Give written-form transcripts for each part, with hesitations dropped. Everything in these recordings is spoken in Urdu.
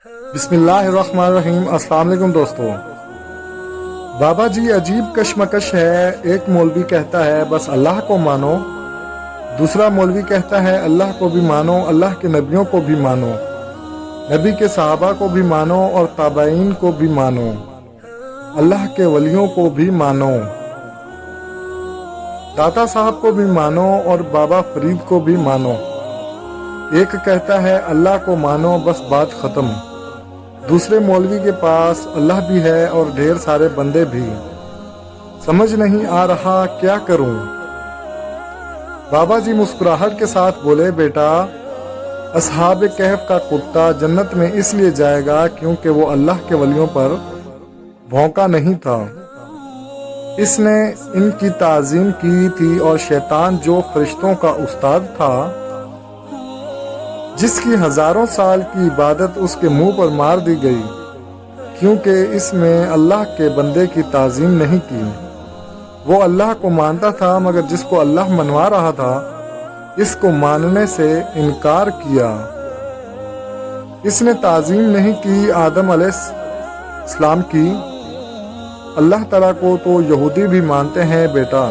بسم اللہ الرحمن الرحیم۔ السلام علیکم دوستو۔ بابا جی عجیب کشمکش ہے۔ ایک مولوی کہتا ہے بس اللہ کو مانو، دوسرا مولوی کہتا ہے اللہ کو بھی مانو، اللہ کے نبیوں کو بھی مانو، نبی کے صحابہ کو بھی مانو اور تابعین کو بھی مانو، اللہ کے ولیوں کو بھی مانو، داتا صاحب کو بھی مانو اور بابا فرید کو بھی مانو۔ ایک کہتا ہے اللہ کو مانو بس بات ختم، دوسرے مولوی کے پاس اللہ بھی ہے اور ڈھیر سارے بندے بھی، سمجھ نہیں آ رہا کیا کروں۔ بابا جی مسکراہٹ کے ساتھ بولے بیٹا، اصحاب کہف کا کتا جنت میں اس لیے جائے گا کیونکہ وہ اللہ کے ولیوں پر بھونکا نہیں تھا، اس نے ان کی تعظیم کی تھی، اور شیطان جو فرشتوں کا استاد تھا، جس کی ہزاروں سال کی عبادت اس کے منہ پر مار دی گئی کیونکہ اس میں اللہ کے بندے کی تعظیم نہیں کی۔ وہ اللہ کو مانتا تھا مگر جس کو اللہ منوا رہا تھا اس کو ماننے سے انکار کیا۔ اس نے تعظیم نہیں کی آدم علیہ السلام کی۔ اللہ تعالیٰ کو تو یہودی بھی مانتے ہیں بیٹا۔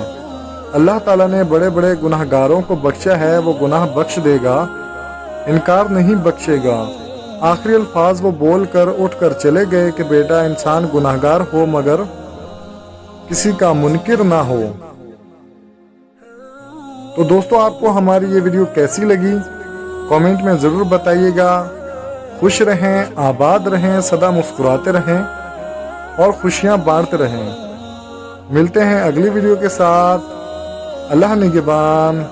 اللہ تعالیٰ نے بڑے بڑے گناہ گاروں کو بخشا ہے، وہ گناہ بخش دے گا، انکار نہیں بخشے گا۔ آخری الفاظ وہ بول کر اٹھ کر چلے گئے کہ بیٹا انسان گناہگار ہو مگر کسی کا منکر نہ ہو۔ تو دوستو آپ کو ہماری یہ ویڈیو کیسی لگی کامنٹ میں ضرور بتائیے گا۔ خوش رہیں، آباد رہیں، سدا مسکراتے رہیں اور خوشیاں بانٹتے رہیں۔ ملتے ہیں اگلی ویڈیو کے ساتھ۔ اللہ نگہبان۔